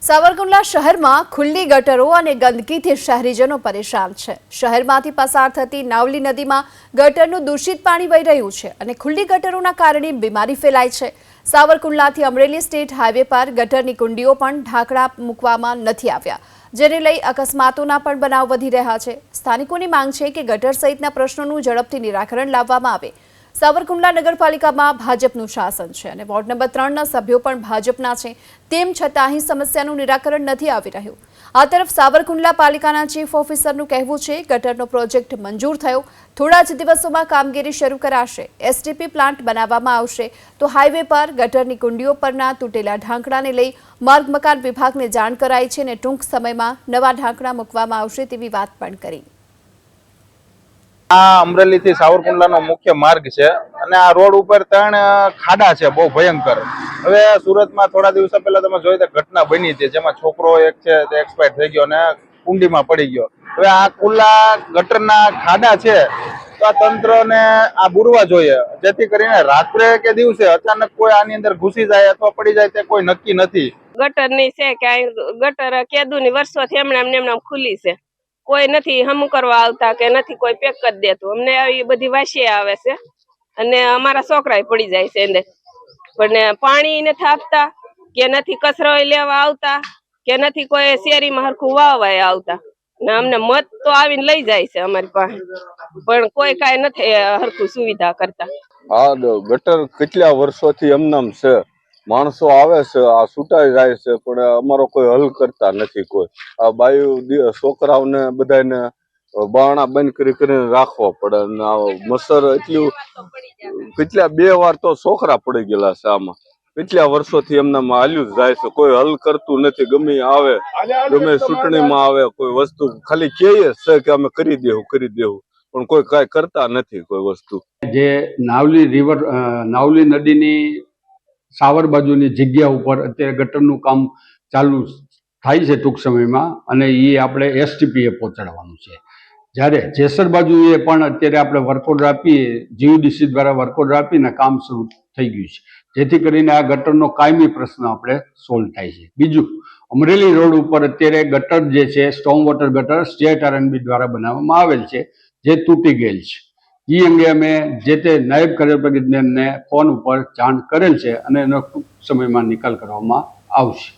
સાવરકુંડલા શહેરમાં ખુલ્લી ગટરો અને ગંદકીથી શહેરીજનો પરેશાન છે। શહેરમાંથી પસાર થતી નાવલી નદીમાં ગટરનું દૂષિત પાણી વહી રહ્યું છે અને ખુલ્લી ગટરોના કારણે બીમારી ફેલાય છે। સાવરકુંડલાથી અમરેલી સ્ટેટ હાઈવે પર ગટરની કુંડીઓ પણ ઢાંકણા મૂકવામાં નથી આવ્યા, જેને લઈ અકસ્માતોના પણ બનાવ વધી રહ્યા છે। સ્થાનિકોની માંગ છે કે ગટર સહિતના પ્રશ્નોનું ઝડપથી નિરાકરણ લાવવામાં આવે। સાવરકુંડલા નગરપાલિકામાં ભાજપનું શાસન છે અને વોર્ડ નંબર 3ના સભ્યો પણ ભાજપના છે, તેમ છતાં અહીં સમસ્યાનું નિરાકરણ નથી આવી રહ્યું। આ તરફ સાવરકુંડલા પાલિકાના ચીફ ઓફિસરનું કહેવું છે ગટરનો પ્રોજેક્ટ મંજૂર થયો, થોડા જ દિવસોમાં કામગીરી શરૂ કરાશે। એસટીપી પ્લાન્ટ બનાવવામાં આવશે તો હાઈવે પર ગટરની કુંડીઓ પરના તૂટેલા ઢાંકણાને લઈ માર્ગ મકાન વિભાગને જાણ કરાઈ છે અને ટૂંક સમયમાં નવા ઢાંકણા મૂકવામાં આવશે તેવી વાત પણ કરી। આ અમરેલી થી સાવરકુંડલાનો મુખ્ય માર્ગ છે અને આ રોડ ઉપર 3 ખાડા છે, બહુ ભયંકર। હવે સુરતમાં થોડા દિવસો પહેલા તમે જોઈ તો ઘટના બની હતી, જેમાં છોકરો એક છે તે એક્સપાયર થઈ ગયો અને કુંડીમાં પડી ગયો। હવે આ ખુલ્લા ગટરના ખાડા છે તો આ તંત્રને આ બુરવા જોઈએ, જેથી કરીને રાત્રે કે દિવસે અચાનક કોઈ આની અંદર ઘૂસી જાય અથવા પડી જાય તે કોઈ નક્કી નથી। ગટરની છે કે ગટર કેદુની વર્ષોથી એમણે ખુલ્લી છે, કોઈ નથી હમું કરવા આવતા કે નથી કોઈ પેક કરી દેતું। અમને આવી બધી વાસી આવે છે અને અમારા છોકરાય પડી જાય છે અંદર, પણ પાણી નથી આપતા કે નથી કચરો લેવા આવતા કે નથી કોઈ શેરીમાં હરખું વાવવાય આવતા ને અમને મત તો આવીને લઈ જાય છે અમારી પાસે, પણ કોઈ કાંઈ નથી હરખું સુવિધા કરતા। આ ગટર કેટલા વર્ષોથી એમનામ છે, માણસો આવે છે, આ છૂટાઈ જાય છે, પણ અમારો કોઈ હલ કરતા નથી કોઈ। આ બાયુ છોકરાઓને બધાને બારણા બંધ કરીને રાખવા પડે અને મસર એટલું કેટલા 2 વાર તો છોકરા પડી ગયેલા છે। આમાં કેટલા વર્ષોથી એમનામાં હાલ્યું જ જાય છે, કોઈ હલ કરતું નથી। ગમે આવે, ગમે ચૂંટણીમાં આવે, કોઈ વસ્તુ ખાલી કહે છે કે અમે કરી દેવું પણ કોઈ કાંઈ કરતા નથી કોઈ વસ્તુ। જે નાવલી નદીની સાવર બાજુની જગ્યા ઉપર અત્યારે ગટરનું કામ ચાલુ થાય છે ટૂંક સમયમાં, અને એ આપણે એસટીપીએ પહોંચાડવાનું છે। જ્યારે જેસર બાજુએ પણ અત્યારે આપણે વર્ક ઓર્ડર આપીએ, જીયુડીસી દ્વારા વર્ક ઓર્ડર આપીને કામ શરૂ થઈ ગયું છે, જેથી કરીને આ ગટરનો કાયમી પ્રશ્ન આપણે સોલ્વ થાય છે। બીજું, અમરેલી રોડ ઉપર અત્યારે ગટર જે છે, સ્ટોમ વોટર ગટર સ્ટેટ આરએનબી દ્વારા બનાવવામાં આવેલ છે, જે તૂટી ગયેલ છે। એ અંગે અમે જે તે નાયબ કલેક્ટરને ફોન ઉપર જાણ કરેલ છે અને એનો ટૂંક સમયમાં નિકાલ કરવામાં આવશે।